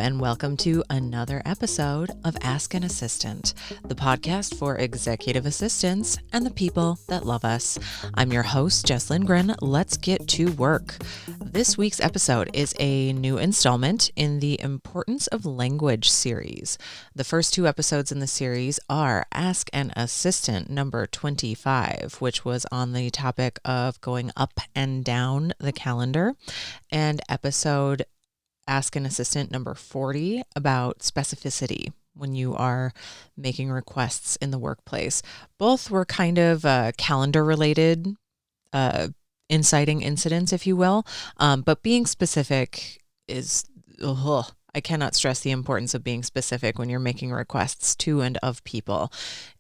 and welcome to another episode of Ask an Assistant, the podcast for executive assistants and the people that love us. I'm your host, Jess Lindgren. Let's get to work. This week's episode is a new installment in the Importance of Language series. The first two episodes in the series are Ask an Assistant number 25, which was on the topic of going up and down the calendar, and episode Ask an Assistant number 40 about specificity when you are making requests in the workplace. Both were kind of calendar related, inciting incidents, if you will. But being specific is, I cannot stress the importance of being specific when you're making requests to and of people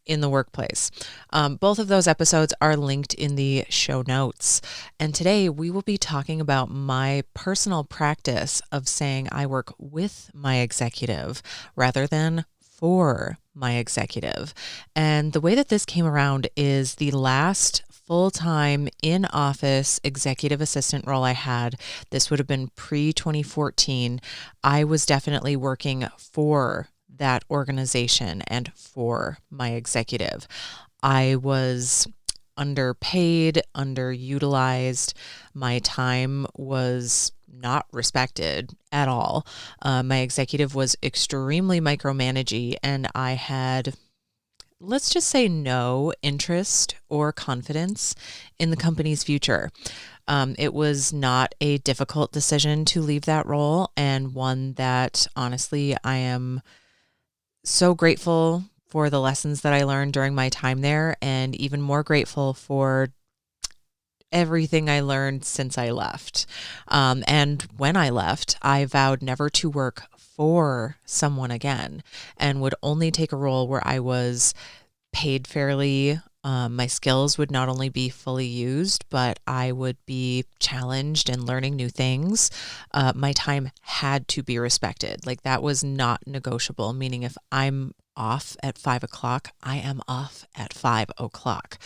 in the workplace. Both of those episodes are linked in the show notes. And today we will be talking about my personal practice of saying I work with my executive rather than for my executive. And the way that this came around is the last full-time in-office executive assistant role I had. This would have been pre-2014. I was definitely working for that organization and for my executive. I was underpaid, underutilized. My time was not respected at all. My executive was extremely micromanagey, and I had, let's just say, no interest or confidence in the company's future. It was not a difficult decision to leave that role, and one that honestly I am so grateful for the lessons that I learned during my time there, and even more grateful for everything I learned since I left. And when I left, I vowed never to work for someone again and would only take a role where I was paid fairly. My skills would not only be fully used, but I would be challenged and learning new things. My time had to be respected. Like, that was not negotiable, meaning if I'm off at 5 o'clock, I am off at 5 o'clock.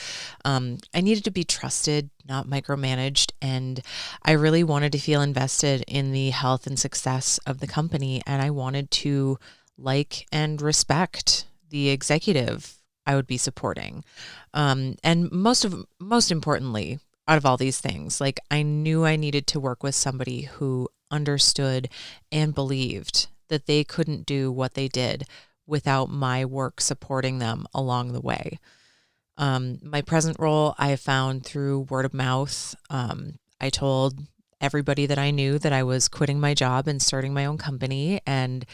I needed to be trusted, not micromanaged, and I really wanted to feel invested in the health and success of the company, and I wanted to like and respect the executive I would be supporting. And most importantly, out of all these things, like, I knew I needed to work with somebody who understood and believed that they couldn't do what they did without my work supporting them along the way. My present role I have found through word of mouth. I told everybody that I knew that I was quitting my job and starting my own company, and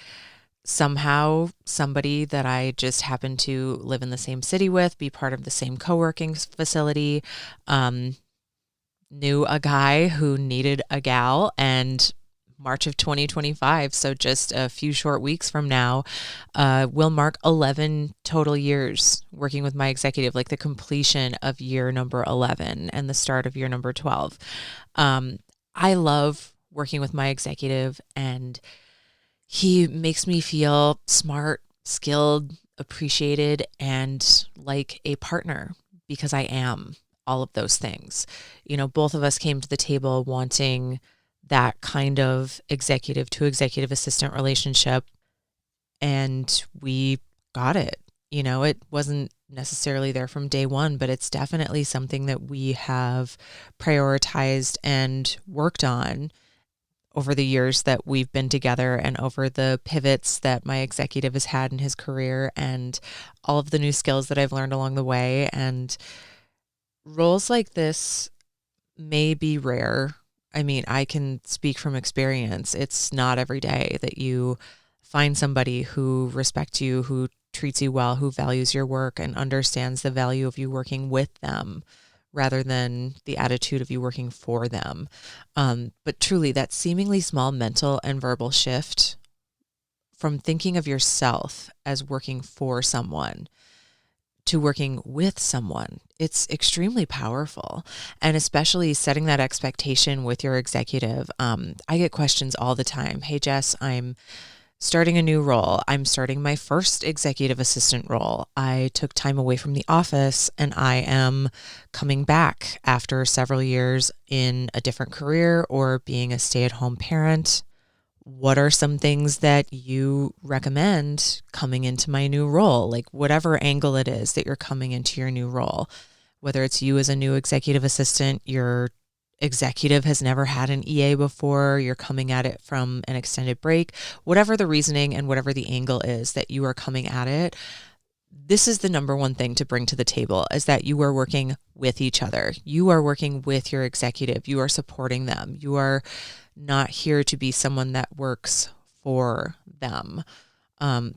somehow somebody that I just happened to live in the same city with, be part of the same co-working facility, knew a guy who needed a gal, and March of 2025, so just a few short weeks from now, will mark 11 total years working with my executive, like the completion of year number 11 and the start of year number 12. I love working with my executive, and he makes me feel smart, skilled, appreciated, and like a partner, because I am all of those things. You know, both of us came to the table wanting that kind of executive to executive assistant relationship, and we got it. You know, it wasn't necessarily there from day one, but it's definitely something that we have prioritized and worked on over the years that we've been together, and over the pivots that my executive has had in his career, and all of the new skills that I've learned along the way. And roles like this may be rare. I mean, I can speak from experience. It's not every day that you find somebody who respects you, who treats you well, who values your work and understands the value of you working with them rather than the attitude of you working for them. But truly, that seemingly small mental and verbal shift from thinking of yourself as working for someone to working with someone, it's extremely powerful. And especially setting that expectation with your executive. I get questions all the time. Hey, Jess, I'm starting a new role. I'm starting my first executive assistant role. I took time away from the office, and I am coming back after several years in a different career or being a stay-at-home parent. What are some things that you recommend coming into my new role? Like whatever angle it is that you're coming into your new role, whether it's you as a new executive assistant, your executive has never had an EA before, you're coming at it from an extended break, whatever the reasoning and whatever the angle is that you are coming at it, this is the number one thing to bring to the table, is that you are working with each other. You are working with your executive. You are supporting them. You are not here to be someone that works for them.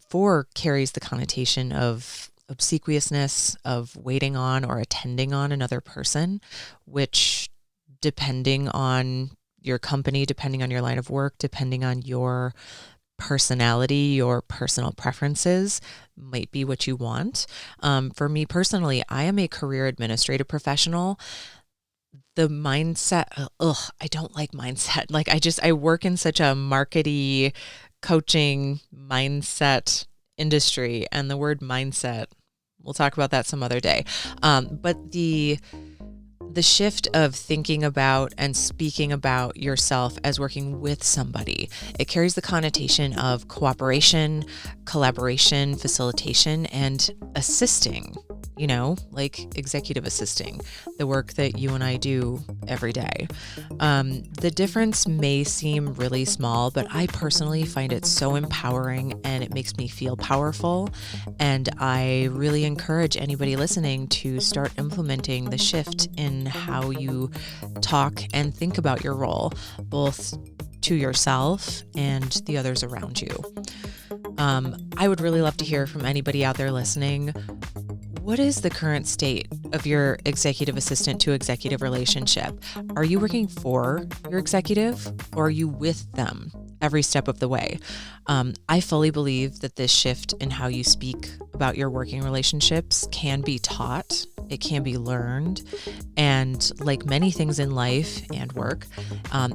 For carries the connotation of obsequiousness, of waiting on or attending on another person, which, depending on your company, depending on your line of work, depending on your personality, your personal preferences, might be what you want. For me personally, I am a career administrative professional. The mindset, I don't like mindset. Like I work in such a markety, coaching mindset industry, and the word mindset, we'll talk about that some other day. But the shift of thinking about and speaking about yourself as working with somebody, it carries the connotation of cooperation, collaboration, facilitation, and assisting, like executive assisting, the work that you and I do every day. The difference may seem really small, but I personally find it so empowering and it makes me feel powerful. And I really encourage anybody listening to start implementing the shift in how you talk and think about your role, both to yourself and the others around you. I would really love to hear from anybody out there listening. What is the current state of your executive assistant to executive relationship? Are you working for your executive, or are you with them every step of the way? I fully believe that this shift in how you speak about your working relationships can be taught. It can be learned. And like many things in life and work,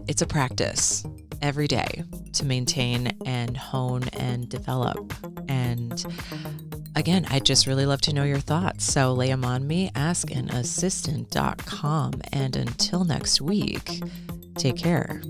it's a practice every day to maintain and hone and develop. And again, I'd just really love to know your thoughts. So lay them on me, askanassistant.com. And until next week, take care.